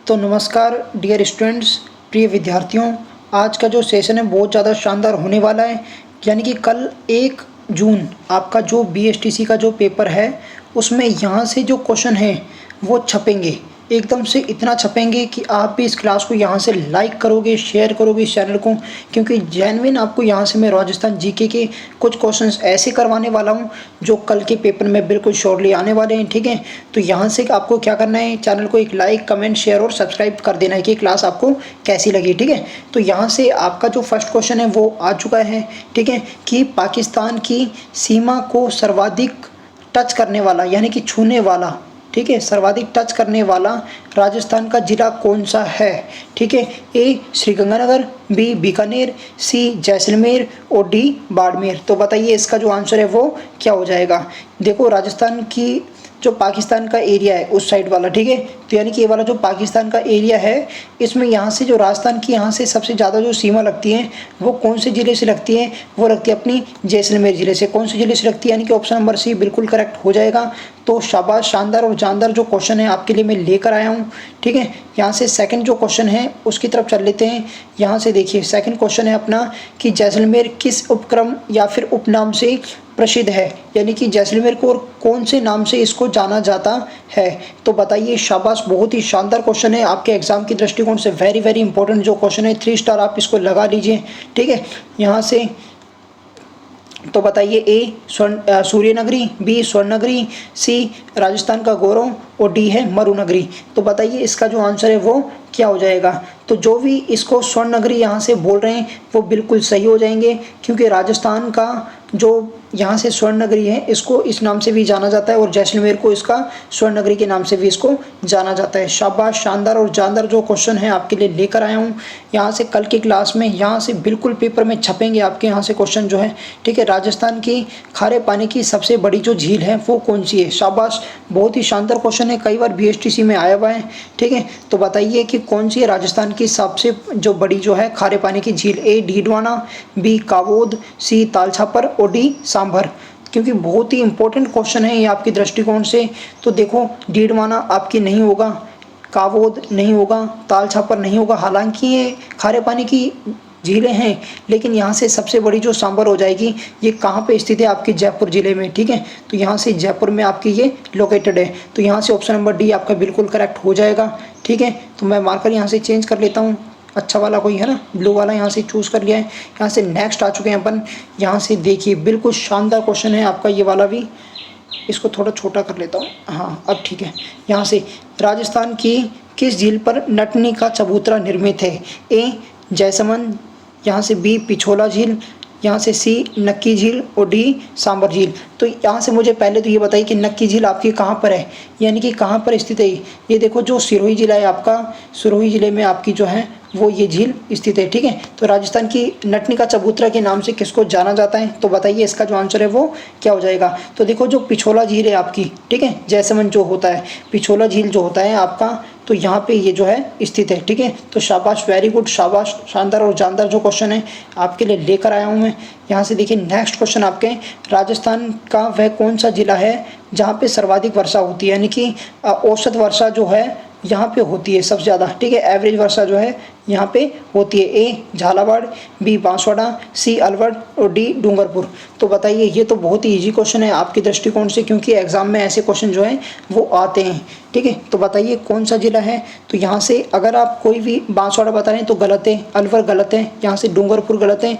तो नमस्कार dear students, प्रिय विद्यार्थियों। आज का जो सेशन है बहुत ज़्यादा शानदार होने वाला है। यानी कि कल 1 जून आपका जो बीएसटीसी का जो पेपर है उसमें यहाँ से जो क्वेश्चन है वो छपेंगे, एकदम से इतना छपेंगे कि आप भी इस क्लास को यहाँ से लाइक करोगे, शेयर करोगे इस चैनल को, क्योंकि जेन्युइन आपको यहाँ से मैं राजस्थान जीके के कुछ क्वेश्चंस ऐसे करवाने वाला हूँ जो कल के पेपर में बिल्कुल श्योरली आने वाले हैं। ठीक है, तो यहाँ से आपको क्या करना है, चैनल को एक लाइक, कमेंट, शेयर और सब्सक्राइब कर देना है कि क्लास आपको कैसी लगी। ठीक है, तो यहाँ से आपका जो फर्स्ट क्वेश्चन है वो आ चुका है। ठीक है, कि पाकिस्तान की सीमा को सर्वाधिक टच करने वाला यानी कि छूने वाला, ठीक है, सर्वाधिक टच करने वाला राजस्थान का जिला कौन सा है। ठीक है, ए श्रीगंगानगर, बी बीकानेर, सी जैसलमेर और डी बाड़मेर। तो बताइए इसका जो आंसर है वो क्या हो जाएगा। देखो राजस्थान की जो पाकिस्तान का एरिया है उस साइड वाला, ठीक है, तो यानी कि ये वाला जो पाकिस्तान का एरिया है इसमें यहाँ से जो राजस्थान की यहाँ से सबसे ज़्यादा जो सीमा लगती है वो कौन से ज़िले से लगती है, वो लगती है अपनी जैसलमेर ज़िले से। कौन से ज़िले से लगती है, यानी कि ऑप्शन नंबर सी बिल्कुल करेक्ट हो जाएगा। तो शाबाश, शानदार और जानदार जो क्वेश्चन है आपके लिए मैं लेकर आया हूँ। ठीक है, यहाँ से सेकंड जो क्वेश्चन है उसकी तरफ चल लेते हैं। यहाँ से देखिए सेकंड क्वेश्चन है अपना कि जैसलमेर किस उपक्रम या फिर उपनाम से प्रसिद्ध है, यानी कि जैसलमेर को और कौन से नाम से इसको जाना जाता है। तो बताइए, शाबाश, बहुत ही शानदार क्वेश्चन है आपके एग्जाम की दृष्टिकोण से, वेरी वेरी इंपॉर्टेंट जो क्वेश्चन है, 3 स्टार आप इसको लगा लीजिए। ठीक है, यहाँ से तो बताइए ए सूर्यनगरी, बी स्वर्णनगरी, सी राजस्थान का गौरव और डी है मरुनगरी। तो बताइए इसका जो आंसर है वो क्या हो जाएगा। तो जो भी इसको स्वर्णनगरी यहाँ से बोल रहे हैं वो बिल्कुल सही हो जाएंगे, क्योंकि राजस्थान का जो यहाँ से स्वर्णनगरी है इसको इस नाम से भी जाना जाता है और जैसलमेर को इसका स्वर्णनगरी के नाम से भी इसको जाना जाता है। शाबाश, शानदार और जानदार जो क्वेश्चन है आपके लिए लेकर आया हूँ। यहाँ से कल की क्लास में यहाँ से बिल्कुल पेपर में छपेंगे आपके यहाँ से क्वेश्चन जो है। ठीक है, राजस्थान की खारे पानी की सबसे बड़ी जो झील है वो कौन सी है। शाबाश, बहुत ही शानदार क्वेश्चन है, कई बार बीएसटीसी में आया हुआ है। ठीक है, तो बताइए कि कौन सी है राजस्थान की सबसे जो बड़ी जो है खारे पानी की झील। ए डीडवाना, बी कावोद, सी तालछापर और डी सांभर। क्योंकि बहुत ही इंपॉर्टेंट क्वेश्चन है ये आपकी दृष्टिकोण से। तो देखो डीडवाना आपकी नहीं होगा, कावोद नहीं होगा, तालछापर नहीं होगा, हालांकि ये खारे पानी की झीलें हैं, लेकिन यहाँ से सबसे बड़ी जो सांभर हो जाएगी ये कहाँ पे स्थित है, आपके जयपुर जिले में। ठीक है, तो यहाँ से जयपुर में आपकी ये लोकेटेड है। तो यहाँ से ऑप्शन नंबर डी आपका बिल्कुल करेक्ट हो जाएगा। ठीक है, तो मैं मार्कर यहाँ से चेंज कर लेता हूँ, अच्छा वाला कोई है ना, ब्लू वाला यहाँ से चूज़ कर लिया है। यहाँ से नेक्स्ट आ चुके हैं अपन। यहाँ से देखिए बिल्कुल शानदार क्वेश्चन है आपका ये वाला भी, इसको थोड़ा छोटा कर लेता हूँ, हाँ अब ठीक है। यहाँ से राजस्थान की किस झील पर नटनी का चबूतरा निर्मित है। ए जयसमंद, यहाँ से बी पिछोला झील, यहाँ से सी नक्की झील और डी सांबर झील। तो यहाँ से मुझे पहले तो ये बताइए कि नक्की झील आपकी कहाँ पर है, यानी कि कहाँ पर स्थित है। ये देखो जो सिरोही जिला है आपका, सिरोही जिले में आपकी जो है वो ये झील स्थित है। ठीक है, तो राजस्थान की नटनी का चबूतरा के नाम से किसको जाना जाता है। तो बताइए इसका जो आंसर है वो क्या हो जाएगा। तो देखो जो पिछोला झील है आपकी, ठीक है, जयसमंद जो होता है, पिछोला झील जो होता है आपका, तो यहाँ पे ये जो है स्थित है। ठीक है, तो शाबाश, वेरी गुड, शाबाश, शानदार और जानदार जो क्वेश्चन है आपके लिए लेकर आया हूँ मैं। यहाँ से देखिए नेक्स्ट क्वेश्चन आपके, राजस्थान का वह कौन सा जिला है जहाँ पे सर्वाधिक वर्षा होती है, यानी कि औसत वर्षा जो है यहाँ पे होती है सबसे ज़्यादा। ठीक है, एवरेज वर्षा जो है यहाँ पे होती है। ए झालावाड़, बी बांसवाड़ा, सी अलवर और डी डूंगरपुर। तो बताइए, ये तो बहुत ही इजी क्वेश्चन है आपके दृष्टिकोण से, क्योंकि एग्जाम में ऐसे क्वेश्चन जो हैं वो आते हैं। ठीक है, तो बताइए कौन सा जिला है। तो यहाँ से अगर आप कोई भी बांसवाड़ा बता रहे हैं तो गलत है, अलवर गलत है, यहाँ से डूंगरपुर गलत है,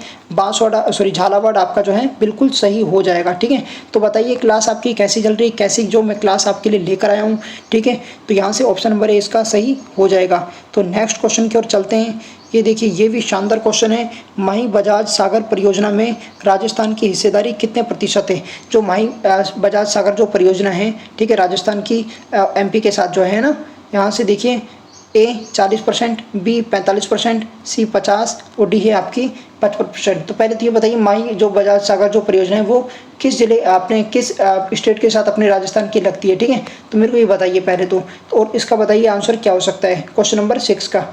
झालावाड़ आपका जो है बिल्कुल सही हो जाएगा। ठीक है, तो बताइए क्लास आपकी कैसी चल रही है, कैसी जो मैं क्लास आपके लिए लेकर आया हूँ। ठीक है, तो यहाँ से ऑप्शन नंबर ए इसका सही हो जाएगा। तो नेक्स्ट क्वेश्चन की ओर चलते हैं। ये देखिए ये भी शानदार क्वेश्चन है, माही बजाज सागर परियोजना में राजस्थान की हिस्सेदारी कितने प्रतिशत है। जो माही बजाज सागर जो परियोजना है, ठीक है, राजस्थान की एमपी के साथ जो है ना, यहाँ से देखिए ए 40%, बी 45%, सी 50 और डी है आपकी 55%। तो पहले तो ये बताइए माही जो बजाज सागर जो परियोजना है वो किस जिले आपने किस स्टेट के साथ अपने राजस्थान की लगती है। ठीक है, तो मेरे को ये बताइए पहले तो, और इसका बताइए आंसर क्या हो सकता है क्वेश्चन नंबर 6 का।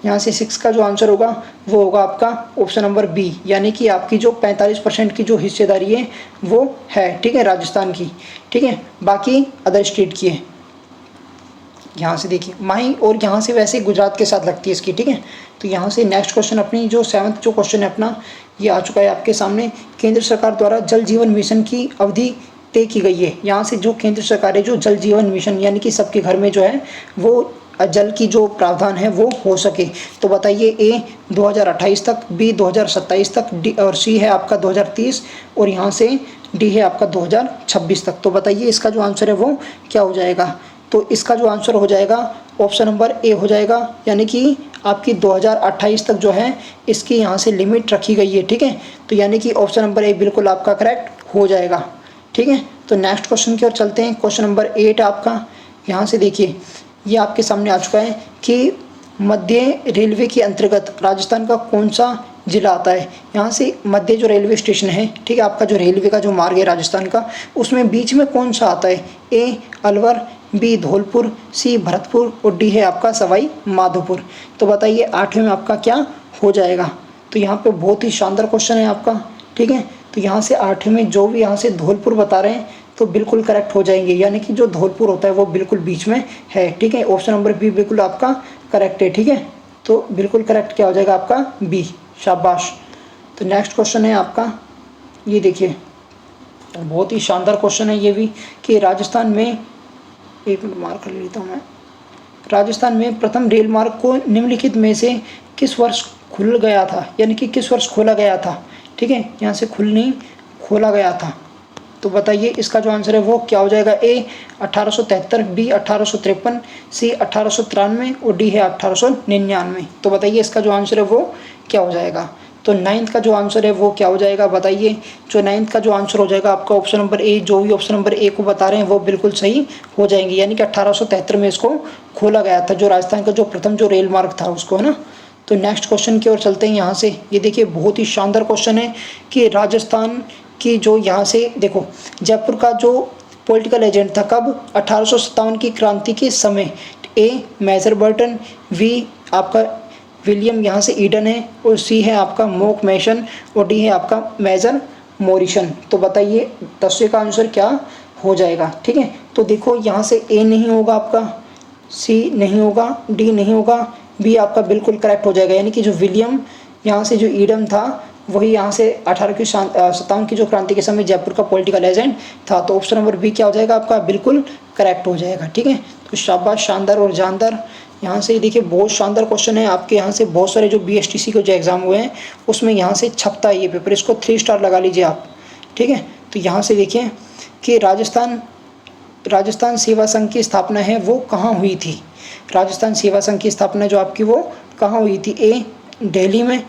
यहाँ से 6 का जो आंसर होगा वो होगा आपका ऑप्शन नंबर बी, यानी कि आपकी जो 45% की जो हिस्सेदारी है वो है। ठीक है, राजस्थान की। ठीक है, बाकी अदर स्टेट की है। यहाँ से देखिए माही, और यहाँ से वैसे गुजरात के साथ लगती है इसकी, ठीक है। तो यहाँ से नेक्स्ट क्वेश्चन अपनी जो 7th जो क्वेश्चन है अपना, ये आ चुका है आपके सामने। केंद्र सरकार द्वारा जल जीवन मिशन की अवधि तय की गई है। यहाँ से जो केंद्र सरकार है जो जल जीवन मिशन यानी कि सबके घर में जो है वो जल की जो प्रावधान है वो हो सके, तो बताइए ए 2028 तक, बी 2027 तक, डी और सी है आपका 2030, और यहाँ से डी है आपका 2026 तक। तो बताइए इसका जो आंसर है वो क्या हो जाएगा। तो इसका जो आंसर हो जाएगा ऑप्शन नंबर ए हो जाएगा, यानी कि आपकी 2028 तक जो है इसकी यहाँ से लिमिट रखी गई है, ठीक है। तो यानी कि ऑप्शन नंबर ए बिल्कुल आपका करेक्ट हो जाएगा, ठीक है। तो नेक्स्ट क्वेश्चन की ओर चलते हैं। क्वेश्चन नंबर 8 आपका, यहाँ से देखिए ये आपके सामने आ चुका है कि मध्य रेलवे के अंतर्गत राजस्थान का कौन सा जिला आता है। यहाँ से मध्य जो रेलवे स्टेशन है, ठीक है, आपका जो रेलवे का जो मार्ग है राजस्थान का, उसमें बीच में कौन सा आता है। ए अलवर, बी धौलपुर, सी भरतपुर, और डी है आपका सवाई माधोपुर। तो बताइए 8वें में आपका क्या हो जाएगा। तो यहाँ पे बहुत ही शानदार क्वेश्चन है आपका, ठीक है। तो यहाँ से 8वें में जो भी यहाँ से धौलपुर बता रहे हैं तो बिल्कुल करेक्ट हो जाएंगे, यानी कि जो धौलपुर होता है वो बिल्कुल बीच में है, ठीक है। ऑप्शन नंबर बी बिल्कुल आपका करेक्ट है, ठीक है। तो बिल्कुल करेक्ट क्या हो जाएगा आपका बी, शाबाश। तो नेक्स्ट क्वेश्चन है आपका, ये देखिए बहुत ही शानदार क्वेश्चन है ये भी, कि राजस्थान में, एक मिनट मार्क कर लेता हूँ मैं, राजस्थान में प्रथम रेल मार्ग को निम्नलिखित में से किस वर्ष खुल गया था, यानी कि किस वर्ष खोला गया था, ठीक है। यहाँ से खोला गया था। तो बताइए इसका जो आंसर है वो क्या हो जाएगा। ए 1873, बी 1853, सी 1893, और डी है 1899। तो बताइए इसका जो आंसर है वो क्या हो जाएगा। तो 9th का जो आंसर है वो क्या हो जाएगा बताइए। जो 9th का जो आंसर हो जाएगा आपका ऑप्शन नंबर ए, जो भी ऑप्शन नंबर ए को बता रहे हैं वो बिल्कुल सही हो जाएंगे, यानी कि 1873 में इसको खोला गया था, जो राजस्थान का जो प्रथम जो रेल मार्ग था उसको, है ना। तो नेक्स्ट क्वेश्चन की ओर चलते हैं। यहाँ से ये देखिए बहुत ही शानदार क्वेश्चन है कि राजस्थान की जो यहाँ से देखो जयपुर का जो पॉलिटिकल एजेंट था कब, 1857 की क्रांति के समय। ए मेजर बर्टन, बी आपका विलियम यहाँ से ईडन है, और सी है आपका मोक मैशन, और डी है आपका मेजर मॉरिसन। तो बताइए 10वें का आंसर क्या हो जाएगा, ठीक है। तो देखो यहाँ से ए नहीं होगा आपका, सी नहीं होगा, डी नहीं होगा, बी आपका बिल्कुल करेक्ट हो जाएगा, यानी कि जो विलियम यहाँ से जो ईडन था वही यहाँ से 1857 की जो क्रांति के समय जयपुर का पॉलिटिकल एजेंट था। तो ऑप्शन नंबर बी क्या हो जाएगा आपका बिल्कुल करेक्ट हो जाएगा, ठीक है। तो शाबाश, शानदार और जानदार। यहाँ से देखिए बहुत शानदार क्वेश्चन है आपके, यहाँ से बहुत सारे जो BSTC के जो एग्जाम हुए हैं उसमें यहाँ से छपता है ये पेपर, इसको 3 स्टार लगा लीजिए आप, ठीक है। तो यहाँ से देखिए कि राजस्थान सेवा संघ की स्थापना है वो कहाँ हुई थी। राजस्थान सेवा संघ की स्थापना जो आपकी वो कहाँ हुई थी। ए दिल्ली में,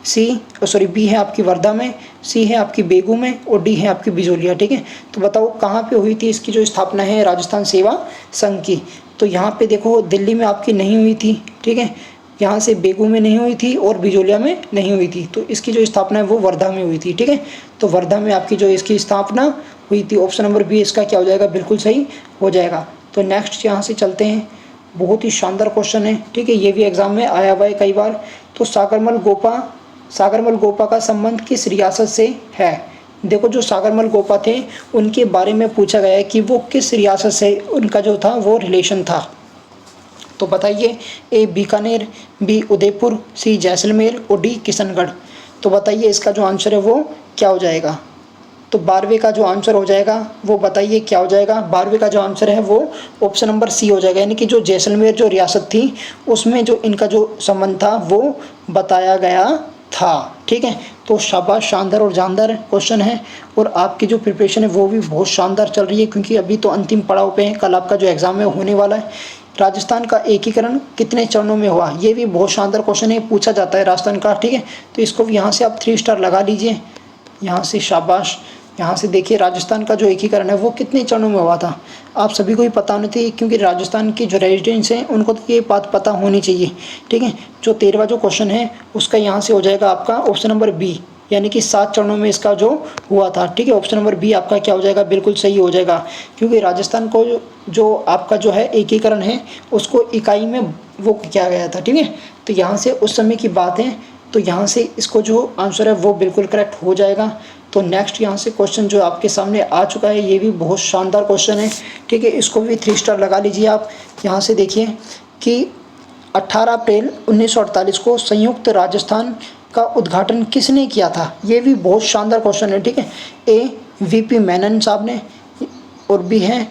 बी है आपकी वर्धा में, सी है आपकी बेगू में, और डी है आपकी बिजोलिया, ठीक है। तो बताओ कहाँ पे हुई थी इसकी जो स्थापना है राजस्थान सेवा संघ की। तो यहाँ पे देखो दिल्ली में आपकी नहीं हुई थी, ठीक है, यहाँ से बेगू में नहीं हुई थी, और बिजोलिया में नहीं हुई थी। तो इसकी जो स्थापना है वो वर्धा में हुई थी, ठीक है। तो वर्धा में आपकी जो इसकी स्थापना हुई थी। ऑप्शन नंबर बी इसका क्या हो जाएगा बिल्कुल सही हो जाएगा। तो नेक्स्ट यहाँ से चलते हैं, बहुत ही शानदार क्वेश्चन है, ठीक है, ये भी एग्जाम में आया हुआ है कई बार। तो सागरमल गोपा का संबंध किस रियासत से है। देखो जो सागरमल गोपा थे उनके बारे में पूछा गया है कि वो किस रियासत से उनका जो था वो रिलेशन था। तो बताइए ए बीकानेर, बी उदयपुर, सी जैसलमेर, और डी किशनगढ़। तो बताइए इसका जो आंसर है वो क्या हो जाएगा। तो 12वें का जो आंसर हो जाएगा वो बताइए क्या हो जाएगा। 12वें का जो आंसर है वो ऑप्शन नंबर सी हो जाएगा, यानी कि जो जैसलमेर जो रियासत थी उसमें जो इनका जो संबंध था वो बताया गया था, ठीक है। तो शाबाश, शानदार और जानदार क्वेश्चन है, और आपकी जो प्रिपरेशन है वो भी बहुत शानदार चल रही है, क्योंकि अभी तो अंतिम पड़ाव पे है, कल आपका जो एग्ज़ाम है होने वाला है। राजस्थान का एकीकरण कितने चरणों में हुआ, ये भी बहुत शानदार क्वेश्चन है, पूछा जाता है राजस्थान का, ठीक है। तो इसको भी यहाँ से आप 3 स्टार लगा लीजिए, यहाँ से शाबाश। यहाँ से देखिए राजस्थान का जो एकीकरण है वो कितने चरणों में हुआ था, आप सभी को ही पता होनी चाहिए, क्योंकि राजस्थान के जो रेजिडेंट्स हैं उनको तो ये बात पता होनी चाहिए, ठीक है। जो 13वां जो क्वेश्चन है उसका यहाँ से हो जाएगा आपका ऑप्शन नंबर बी, यानी कि 7 चरणों में इसका जो हुआ था, ठीक है। ऑप्शन नंबर बी आपका क्या हो जाएगा बिल्कुल सही हो जाएगा, क्योंकि राजस्थान को जो आपका जो है एकीकरण है उसको इकाई में वो किया गया था, ठीक है। तो यहाँ से उस समय की बात है, तो यहाँ से इसको जो आंसर है वो बिल्कुल करेक्ट हो जाएगा। तो नेक्स्ट यहाँ से क्वेश्चन जो आपके सामने आ चुका है, ये भी बहुत शानदार क्वेश्चन है, ठीक है, इसको भी 3 स्टार लगा लीजिए आप। यहाँ से देखिए कि 18 अप्रैल 1948 को संयुक्त राजस्थान का उद्घाटन किसने किया था। ये भी बहुत शानदार क्वेश्चन है, ठीक है। ए वीपी मेनन साहब ने, और बी है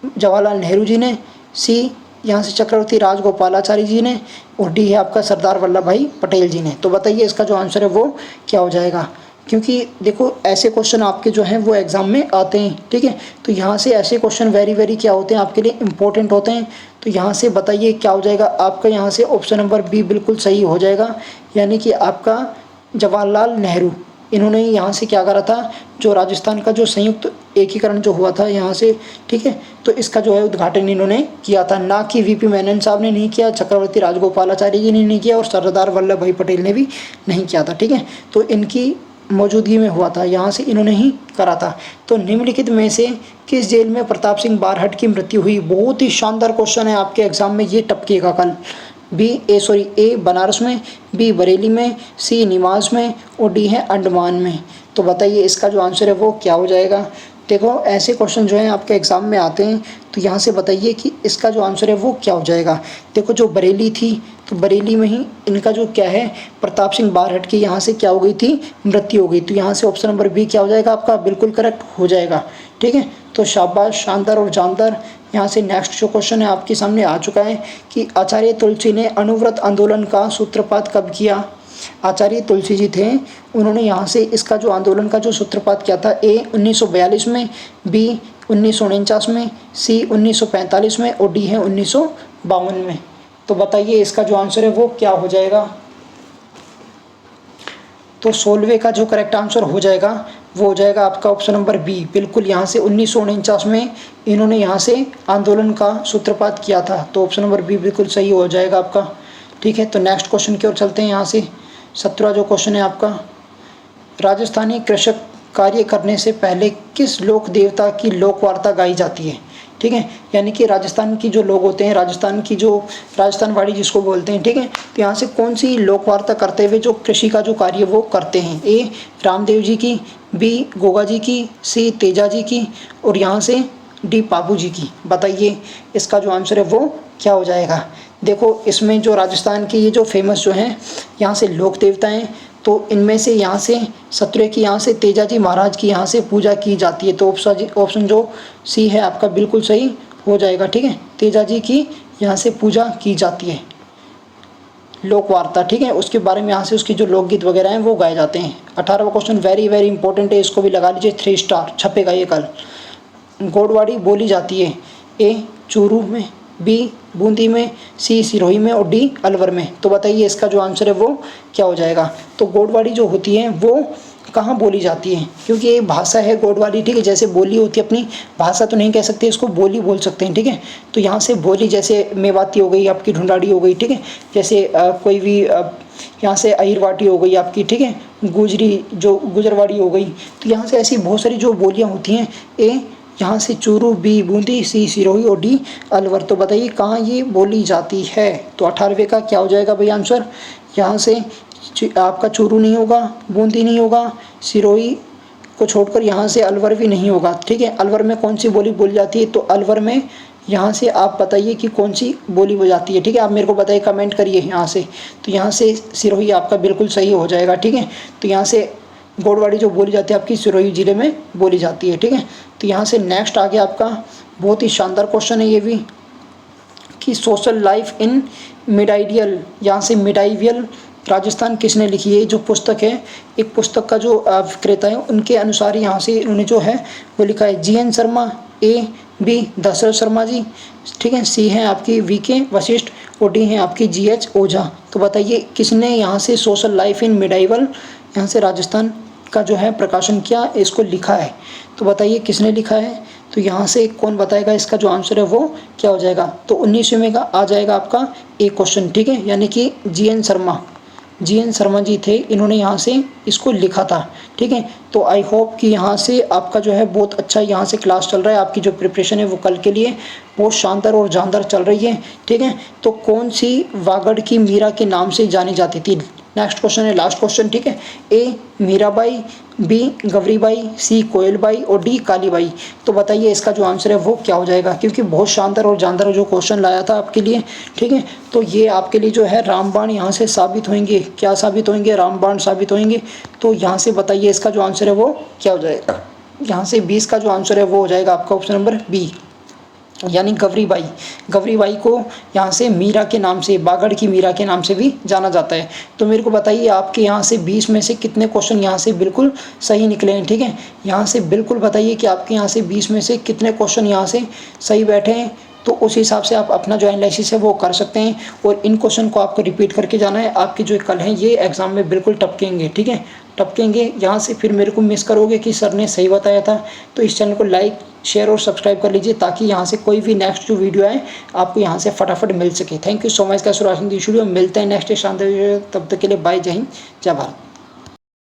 जवाहरलाल नेहरू जी ने, सी यहाँ से चक्रवर्ती राजगोपालाचारी जी ने, और डी है आपका सरदार वल्लभ भाई पटेल जी ने। तो बताइए इसका जो आंसर है वो क्या हो जाएगा, क्योंकि देखो ऐसे क्वेश्चन आपके जो हैं वो एग्ज़ाम में आते हैं, ठीक है। तो यहाँ से ऐसे क्वेश्चन वेरी क्या होते हैं, आपके लिए इंपॉर्टेंट होते हैं। तो यहाँ से बताइए क्या हो जाएगा आपका, यहाँ से ऑप्शन नंबर बी बिल्कुल सही हो जाएगा, यानी कि आपका जवाहरलाल नेहरू, इन्होंने यहाँ से क्या करा था, जो राजस्थान का जो संयुक्त एकीकरण जो हुआ था यहाँ से, ठीक है, तो इसका जो है उद्घाटन इन्होंने किया था, ना कि वीपी मेनन साहब ने नहीं किया, चक्रवर्ती राजगोपालाचारी जी ने नहीं किया, और सरदार वल्लभ भाई पटेल ने भी नहीं किया था, ठीक है। तो इनकी मौजूदगी में हुआ था, यहाँ से इन्होंने ही करा था। तो निम्नलिखित में से किस जेल में प्रताप सिंह बारहट की मृत्यु हुई। बहुत ही शानदार क्वेश्चन है, आपके एग्जाम में ये टपकेगा कल। ए बनारस में, बी बरेली में, सी निमाज में, और डी है अंडमान में। तो बताइए इसका जो आंसर है वो क्या हो जाएगा। देखो ऐसे क्वेश्चन जो हैं आपके एग्ज़ाम में आते हैं, तो यहाँ से बताइए कि इसका जो आंसर है वो क्या हो जाएगा। देखो जो बरेली थी, तो बरेली में ही इनका जो क्या है, प्रताप सिंह बारहट की यहाँ से क्या हो गई थी, मृत्यु हो गई। तो यहाँ से ऑप्शन नंबर बी क्या हो जाएगा आपका, बिल्कुल करेक्ट हो जाएगा, ठीक है। तो शाबाश, शानदार और जानदार। यहाँ से नेक्स्ट जो क्वेश्चन है आपके सामने आ चुका है कि आचार्य तुलसी ने अणुव्रत आंदोलन का सूत्रपात कब किया। आचार्य तुलसी जी थे, उन्होंने यहाँ से इसका जो आंदोलन का जो सूत्रपात किया था, ए 1942 में, बी 1949 में, सी 1945 में, और डी है 1952 में। तो बताइए इसका जो आंसर है वो क्या हो जाएगा। तो 16वें का जो करेक्ट आंसर हो जाएगा वो हो जाएगा आपका ऑप्शन नंबर बी, बिल्कुल यहाँ से 1949 में इन्होंने यहाँ से आंदोलन का सूत्रपात किया था। तो ऑप्शन नंबर बी बिल्कुल सही हो जाएगा आपका, ठीक है। तो नेक्स्ट क्वेश्चन की ओर चलते हैं। यहाँ से 17वां जो क्वेश्चन है आपका, राजस्थानी कृषक कार्य करने से पहले किस लोक देवता की लोक वार्ता गाई जाती है, ठीक है। यानी कि राजस्थान की जो लोग होते हैं, राजस्थान की जो राजस्थानवाड़ी जिसको बोलते हैं, ठीक है। तो यहाँ से कौन सी लोक वार्ता करते हुए जो कृषि का जो कार्य वो करते हैं। ए रामदेव जी की, बी गोगा जी की, सी तेजा जी की, और यहाँ से डी पापू जी की। बताइए इसका जो आंसर है वो क्या हो जाएगा। देखो इसमें जो राजस्थान के ये जो फेमस जो हैं यहाँ से लोक देवता हैं, तो इनमें से यहाँ से सत्रह की यहाँ से तेजा जी महाराज की यहाँ से पूजा की जाती है। तो ऑप्शन जो सी है आपका बिल्कुल सही हो जाएगा, ठीक है। तेजा जी की यहाँ से पूजा की जाती है, लोक वार्ता, ठीक है। उसके बारे में यहाँ से उसके जो लोकगीत वगैरह हैं वो गाए जाते हैं। 18वां क्वेश्चन वेरी इंपॉर्टेंट है, इसको भी लगा लीजिए, 3 स्टार छपेगा ये कल। गोडवाड़ी बोली जाती है, ए चूरू में, बी बूंदी में, सी सिरोही में, और डी अलवर में। तो बताइए इसका जो आंसर है वो क्या हो जाएगा। तो गोडवाड़ी जो होती है वो कहाँ बोली जाती है, क्योंकि ये भाषा है गोडवाड़ी, ठीक है। जैसे बोली होती है, अपनी भाषा तो नहीं कह सकते, इसको बोली बोल सकते हैं, ठीक है। तो यहाँ से बोली जैसे मेवाती हो गई आपकी, ढूंढाड़ी हो गई, ठीक है। जैसे कोई भी यहाँ से अहिरवाटी हो गई आपकी, ठीक है, गुजरी जो गुजरवाड़ी हो गई। तो यहाँ से ऐसी बहुत सारी जो बोलियाँ होती हैं। ए यहाँ से चूरू, बी बूंदी, सी सिरोही, और डी अलवर। तो बताइए कहाँ ये बोली जाती है। तो 18वें का क्या हो जाएगा भाई आंसर। यहाँ से आपका चूरू नहीं होगा, बूंदी नहीं होगा, सिरोही को छोड़कर यहाँ से अलवर भी नहीं होगा, ठीक है। अलवर में कौन सी बोली बोली जाती है। तो अलवर में यहाँ से आप बताइए कि कौन सी बोली बोली जाती है, ठीक है। आप मेरे को बताइए, कमेंट करिए यहाँ से। तो यहाँ से सिरोही आपका बिल्कुल सही हो जाएगा, ठीक है। तो यहाँ से गोडवाड़ी जो बोली जाती है आपकी सिरोही ज़िले में बोली जाती है, ठीक है। तो यहाँ से नेक्स्ट आ गया आपका बहुत ही शानदार क्वेश्चन है ये भी, कि सोशल लाइफ इन मिडाइडियल, यहाँ से मिडाइवियल राजस्थान किसने लिखी है। जो पुस्तक है, एक पुस्तक का जो विक्रेता है उनके अनुसार यहाँ से उन्होंने जो है वो लिखा है GN Sharma, A B Dasharath Sharma ji, ठीक है, सी है आपकी VK वशिष्ठ, और डी है आपकी GH ओझा। तो बताइए किसने यहाँ से सोशल लाइफ इन मिडाइवल यहाँ से राजस्थान का जो है प्रकाशन किया, इसको लिखा है। तो बताइए किसने लिखा है। तो यहाँ से कौन बताएगा इसका जो आंसर है वो क्या हो जाएगा। तो 19वें का आ जाएगा आपका एक क्वेश्चन, ठीक है, यानी कि GN शर्मा जी थे, इन्होंने यहाँ से इसको लिखा था, ठीक है। तो आई होप कि यहाँ से आपका जो है बहुत अच्छा यहाँ से क्लास चल रहा है, आपकी जो प्रिपरेशन है वो कल के लिए बहुत शानदार और जानदार चल रही है, ठीक है। तो कौन सी वागड़ की मीरा के नाम से जानी जाती थी। नेक्स्ट क्वेश्चन है लास्ट क्वेश्चन, ठीक है। ए मीराबाई, बी गौरीबाई, सी कोयलबाई और डी कालीबाई। तो बताइए इसका जो आंसर है वो क्या हो जाएगा, क्योंकि बहुत शानदार और जानदार जो क्वेश्चन लाया था आपके लिए, ठीक है। तो ये आपके लिए जो है रामबाण यहाँ से साबित होंगे, क्या साबित होंगे, रामबाण साबित होंगे। तो यहाँ से बताइए इसका जो आंसर है वो क्या हो जाएगा। यहाँ से 20 का जो आंसर है वो हो जाएगा आपका ऑप्शन नंबर बी, यानी गौरीबाई। गौरीबाई को यहाँ से मीरा के नाम से, बागड़ की मीरा के नाम से भी जाना जाता है। तो मेरे को बताइए आपके यहाँ से 20 में से कितने क्वेश्चन यहाँ से बिल्कुल सही निकले हैं, ठीक है। यहाँ से बिल्कुल बताइए कि आपके यहाँ से 20 में से कितने क्वेश्चन यहाँ से सही बैठे हैं। तो उस हिसाब से आप अपना जो एनालिसिस है वो कर सकते हैं, और इन क्वेश्चन को आपको रिपीट करके जाना है। आपके जो कल हैं ये एग्ज़ाम में बिल्कुल टपकेंगे, ठीक है, टपकेंगे। यहाँ से फिर मेरे को मिस करोगे कि सर ने सही बताया था। तो इस चैनल को लाइक, शेयर और सब्सक्राइब कर लीजिए, ताकि यहाँ से कोई भी नेक्स्ट जो वीडियो आए आपको यहाँ से फटाफट मिल सके। थैंक यू सो मच का वीडियो, मिलते हैं नेक्स्ट शानदार वीडियो। तब तक के लिए बाय, जय हिंद, जय भारत।